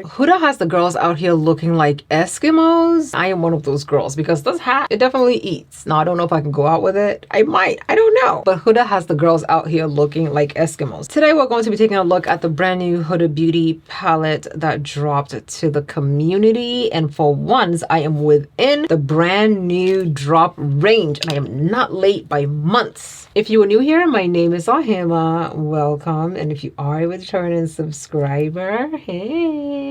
Huda has the girls out here looking like Eskimos. I am one of those girls because this hat, it definitely eats. Now, I don't know if I can go out with it. I might. I don't know. But Huda has the girls out here looking like Eskimos. Today, we're going to be taking a look at the brand new Huda Beauty palette that dropped to the community. And for once, I am within the brand new drop range. And I am not late by months. If you are new here, my name is Ohemaa. Welcome. And if you are a returning subscriber, hey.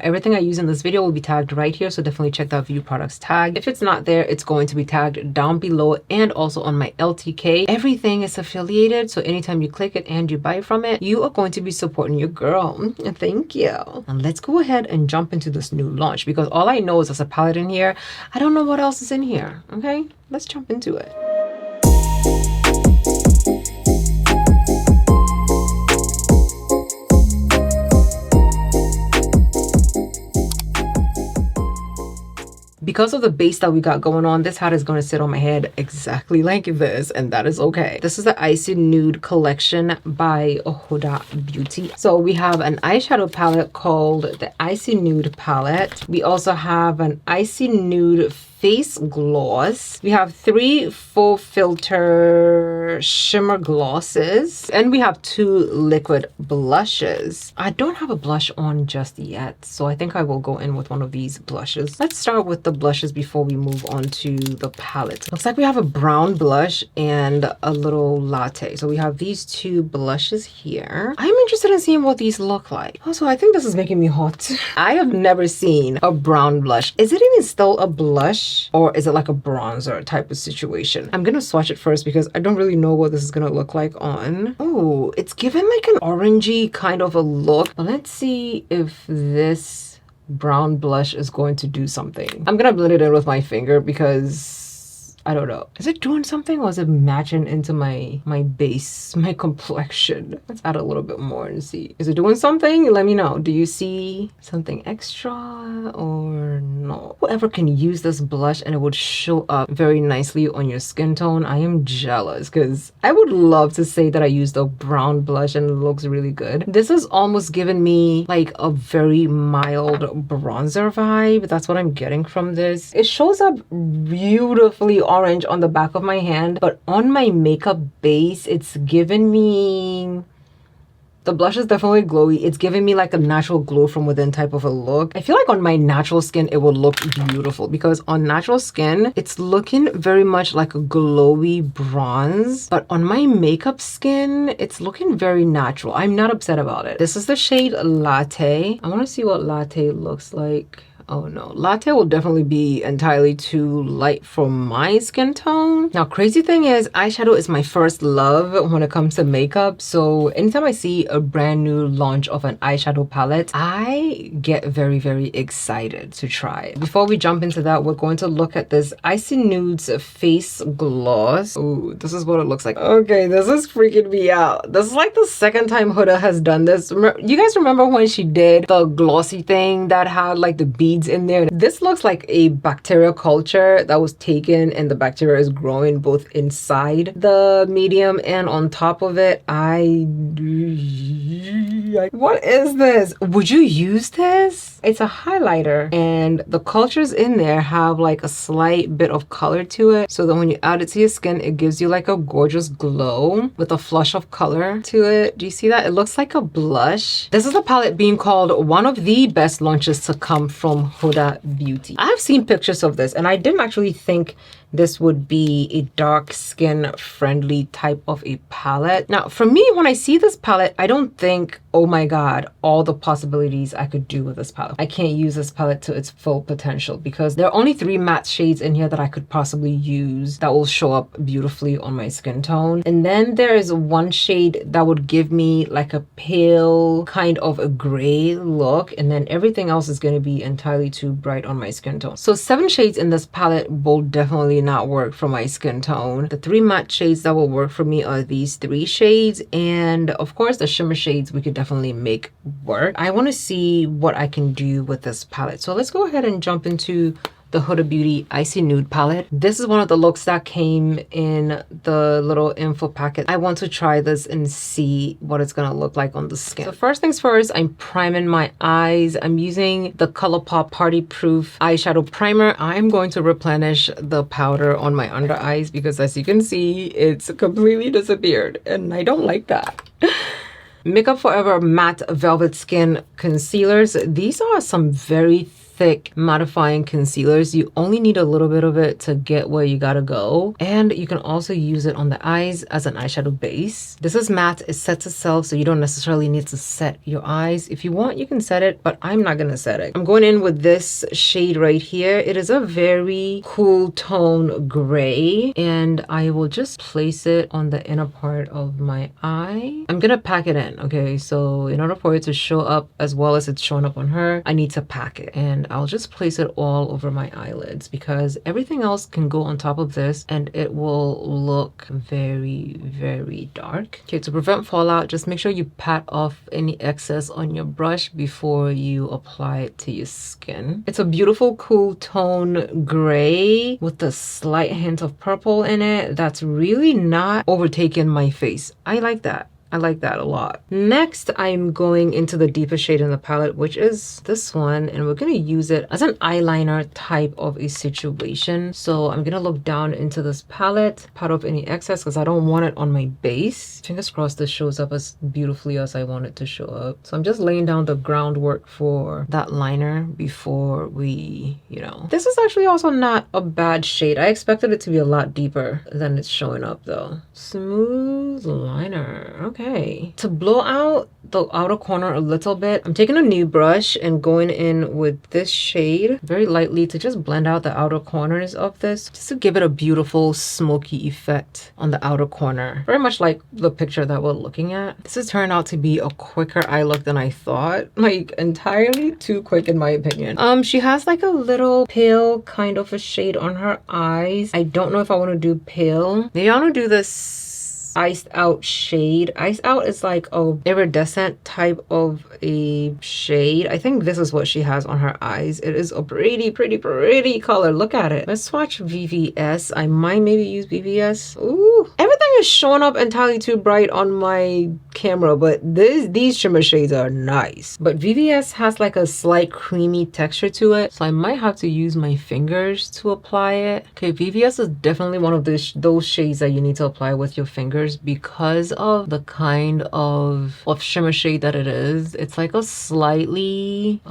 Everything I use in this video will be tagged right here, so definitely check that view products tag. If it's not there, it's going to be tagged down below and also on my LTK. Everything is affiliated, so anytime you click it and you buy from it, you are going to be supporting your girl. Thank you. And let's go ahead and jump into this new launch because all I know is there's a palette in here. I don't know what else is in here. Okay, let's jump into it. Because of the base that we got going on, this hat is going to sit on my head exactly like this, and that is okay. This is the Icy Nude collection by Huda Beauty. So we have an eyeshadow palette called the Icy Nude palette. We also have an Icy Nude face gloss. We have 3 full filter shimmer glosses, and we have 2 liquid blushes. I don't have a blush on just yet, so I think I will go in with one of these blushes. Let's start with the blushes before we move on to the palette. Looks like we have a brown blush and a little latte. So we have these 2 blushes here. I'm interested in seeing what these look like. Also, I think this is making me hot. I have never seen a brown blush. Is it even still a blush? Or is it like a bronzer type of situation? I'm gonna swatch it first because I don't really know what this is gonna look like on. Oh, it's given like an orangey kind of a look. Let's see if this brown blush is going to do something. I'm gonna blend it in with my finger because I don't know. Is it doing something or is it matching into my base, my complexion? Let's add a little bit more and see. Is it doing something? Let me know. Do you see something extra or no? Whoever can use this blush and it would show up very nicely on your skin tone, I am jealous because I would love to say that I used a brown blush and it looks really good. This is almost giving me like a very mild bronzer vibe. That's what I'm getting from this. It shows up beautifully orange on the back of my hand, but on my makeup base, it's given me... The blush is definitely glowy. It's giving me like a natural glow from within type of a look. I feel like on my natural skin, it will look beautiful because on natural skin, it's looking very much like a glowy bronze. But on my makeup skin, it's looking very natural. I'm not upset about it. This is the shade Latte. I want to see what Latte looks like. Oh no, Latte will definitely be entirely too light for my skin tone. Now, crazy thing is eyeshadow is my first love when it comes to makeup. So anytime I see a brand new launch of an eyeshadow palette, I get very, very excited to try it. Before we jump into that, we're going to look at this Icy Nudes face gloss. Oh, this is what it looks like. Okay, this is freaking me out. This is like the second time Huda has done this. You guys remember when she did the glossy thing that had like the beads in there? This looks like a bacterial culture that was taken and the bacteria is growing both inside the medium and on top of it. What is this? Would you use this? It's a highlighter and the cultures in there have like a slight bit of color to it, so that when you add it to your skin, it gives you like a gorgeous glow with a flush of color to it. Do you see that? It looks like a blush. This is a palette being called one of the best launches to come from Huda Beauty. I have seen pictures of this and I didn't actually think this would be a dark skin friendly type of a palette. Now, for me, when I see this palette, I don't think, oh my God, all the possibilities I could do with this palette. I can't use this palette to its full potential because there are only 3 matte shades in here that I could possibly use that will show up beautifully on my skin tone. And then there is 1 shade that would give me like a pale kind of a gray look. And then everything else is going to be entirely too bright on my skin tone. So 7 shades in this palette will definitely not work for my skin tone. The 3 matte shades that will work for me are these 3 shades, and of course the shimmer shades we could definitely make work. I want to see what I can do with this palette, so let's go ahead and jump into the Huda Beauty Icy Nude palette. This is one of the looks that came in the little info packet. I want to try this and see what it's gonna look like on the skin. So first things first, I'm priming my eyes. I'm using the ColourPop Party Proof eyeshadow primer. I'm going to replenish the powder on my under eyes because as you can see, it's completely disappeared and I don't like that. Makeup Forever Matte Velvet Skin Concealers. These are some very thick mattifying concealers. You only need a little bit of it to get where you gotta go, and you can also use it on the eyes as an eyeshadow base. This is matte, it sets itself, so you don't necessarily need to set your eyes. If you want, you can set it, but I'm not gonna set it. I'm going in with this shade right here. It is a very cool tone gray, and I will just place it on the inner part of my eye. I'm gonna pack it in, okay? So in order for it to show up as well as it's showing up on her, I need to pack it, and I'll just place it all over my eyelids because everything else can go on top of this and it will look very, very dark. Okay, to prevent fallout, just make sure you pat off any excess on your brush before you apply it to your skin. It's a beautiful, cool tone gray with a slight hint of purple in it that's really not overtaking my face. I like that. I like that a lot. Next, I'm going into the deepest shade in the palette, which is this one, and we're gonna use it as an eyeliner type of a situation. So I'm gonna look down into this palette, pat off any excess because I don't want it on my base. Fingers crossed this shows up as beautifully as I want it to show up. So I'm just laying down the groundwork for that liner before we, This is actually also not a bad shade. I expected it to be a lot deeper than it's showing up though. Smooth liner, okay. To blow out the outer corner a little bit, I'm taking a new brush and going in with this shade very lightly to just blend out the outer corners of this, just to give it a beautiful smoky effect on the outer corner. Very much like the picture that we're looking at. This has turned out to be a quicker eye look than I thought. Like entirely too quick in my opinion. She has like a little pale kind of a shade on her eyes. I don't know if I want to do pale. Maybe I want to do this iced out shade. Iced out is like a iridescent type of a shade. I think this is what she has on her eyes. It is a pretty color. Look at it. Let's swatch VVS. I might maybe use VVS. Ooh, everything is showing up entirely too bright on my camera, but these shimmer shades are nice. But VVS has like a slight creamy texture to it, so I might have to use my fingers to apply it. Okay, VVS is definitely one of those shades that you need to apply with your fingers because of the kind of shimmer shade that it is. It's like a slightly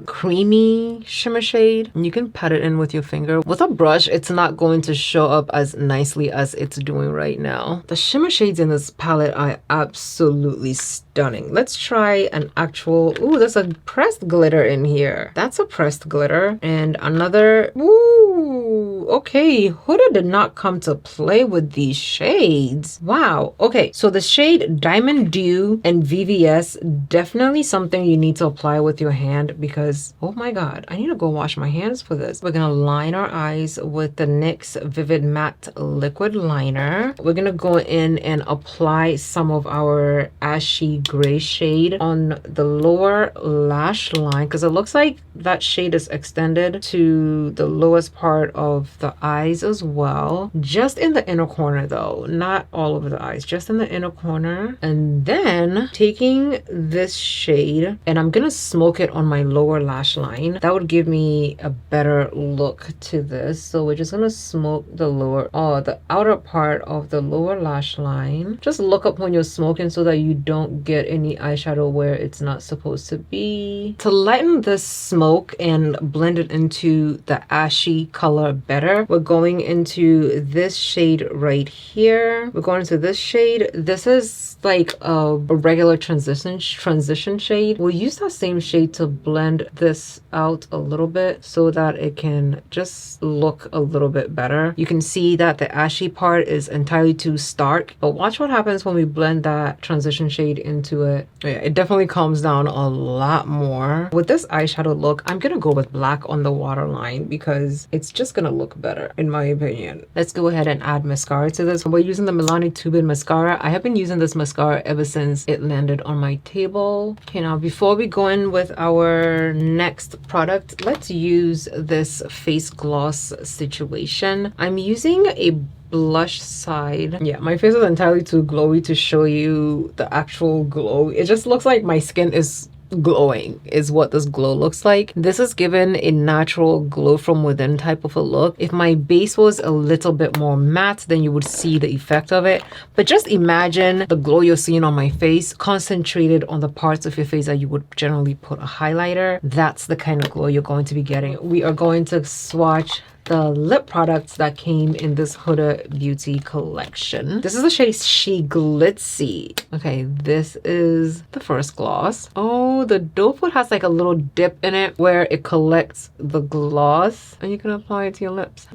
creamy shimmer shade, and you can pat it in with your finger. With a brush, it's not going to show up as nicely as it's doing right now. The shimmer shades in this palette are absolutely stunning. Let's try an actual, ooh, there's a pressed glitter in here. That's a pressed glitter. And another, ooh, okay, Huda did not come to play with these shades. Wow. Okay, so the shade Diamond Dew and VVS, definitely something you need to apply with your hand because, oh my God, I need to go wash my hands for this. We're gonna line our eyes with the NYX Vivid Matte Liquid Liner. We're gonna go in and apply some of our ashy gray shade on the lower lash line because it looks like that shade is extended to the lowest part of the eyes as well. Just in the inner corner though, not all over the eyes, just in the inner corner. And then taking this shade and I'm gonna smoke it on my lower lash line. That would give me a better look to this. So we're just gonna smoke the outer part of the lower lash line. Just look up when you're smoking so that you don't get any eyeshadow where it's not supposed to be. To lighten this smoke and blend it into the ashy color better, we're going into this shade right here. We're going into this shade. This is like a regular transition shade. We'll use that same shade to blend this out a little bit so that it can just look a little bit better. You can see that the ashy part is entirely too stark, but watch what happens when we blend that transition shade into it. Yeah, it definitely calms down a lot more. With this eyeshadow look, I'm gonna go with black on the waterline because it's just gonna look look better, in my opinion. Let's go ahead and add mascara to this. We're using the Milani Tubin mascara. I have been using this mascara ever since it landed on my table. Okay, now before we go in with our next product, let's use this face gloss situation. I'm using a blush side. Yeah, my face is entirely too glowy to show you the actual glow. It just looks like my skin is glowing is what this glow looks like. This is given a natural glow from within type of a look. If my base was a little bit more matte, then you would see the effect of it. But just imagine the glow you're seeing on my face concentrated on the parts of your face that you would generally put a highlighter. That's the kind of glow you're going to be getting. We are going to swatch the lip products that came in this Huda Beauty collection. This is the shade She Glitzy. Okay, this is the first gloss. Oh, the doe foot has like a little dip in it where it collects the gloss and you can apply it to your lips.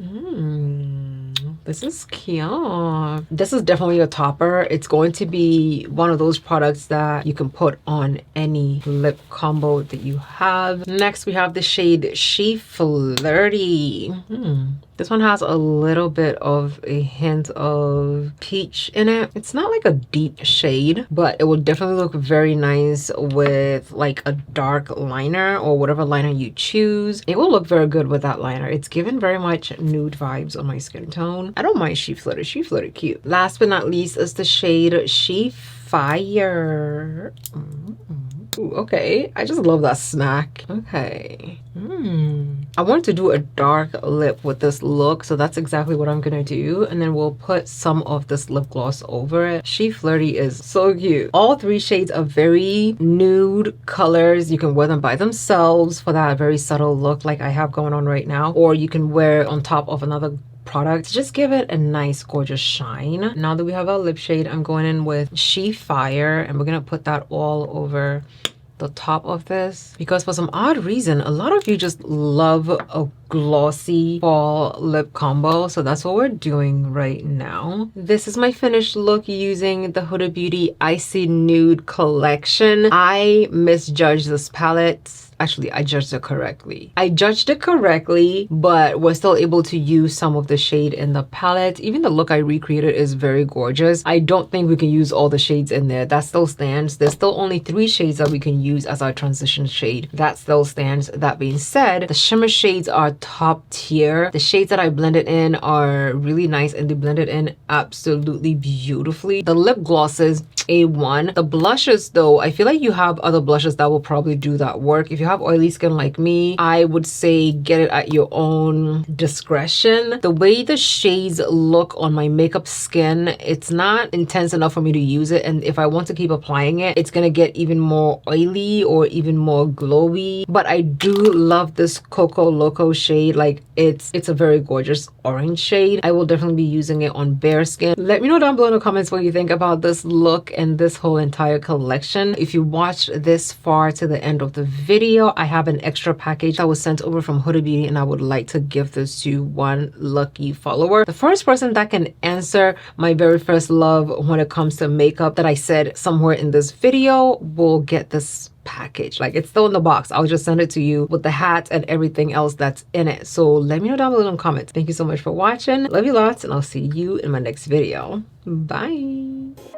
This is cute. This is definitely a topper. It's going to be one of those products that you can put on any lip combo that you have. Next, we have the shade She Flirty. This one has a little bit of a hint of peach in it. It's not like a deep shade, but it will definitely look very nice with like a dark liner or whatever liner you choose. It will look very good with that liner. It's given very much nude vibes on my skin tone. I don't mind She Flirty. She Flirty cute. Last but not least is the shade She Fire. Ooh, okay, I just love that smack. Okay. I wanted to do a dark lip with this look, so that's exactly what I'm gonna do. And then we'll put some of this lip gloss over it. She Flirty is so cute. All three shades are very nude colors. You can wear them by themselves for that very subtle look like I have going on right now, or you can wear it on top of another product. Just give it a nice gorgeous shine. Now that we have our lip shade, I'm going in with She Fire and we're gonna put that all over the top of this because for some odd reason a lot of you just love a glossy fall lip combo, so that's what we're doing right now. This is my finished look using the Huda Beauty Icy Nude collection. I misjudged this palette. Actually, I judged it correctly. But we're still able to use some of the shade in the palette. Even the look I recreated is very gorgeous. I don't think we can use all the shades in there. That still stands. There's still only 3 shades that we can use as our transition shade. That still stands. That being said, the shimmer shades are top tier. The shades that I blended in are really nice and they blended in absolutely beautifully. The lip glosses, A1. The blushes though, I feel like you have other blushes that will probably do that work. If you have oily skin like me, I would say get it at your own discretion. The way the shades look on my makeup skin, it's not intense enough for me to use it, and if I want to keep applying it, it's gonna get even more oily or even more glowy. But I do love this Coco Loco shade. Like it's a very gorgeous orange shade. I will definitely be using it on bare skin. Let me know down below in the comments what you think about this look and this whole entire collection. If you watched this far to the end of the video, I have an extra package that was sent over from Huda Beauty and I would like to give this to one lucky follower. The first person that can answer my very first love when it comes to makeup that I said somewhere in this video will get this package. Like it's still in the box. I'll just send it to you with the hat and everything else that's in it. So let me know down below in the comments. Thank you so much for watching. Love you lots and I'll see you in my next video. Bye.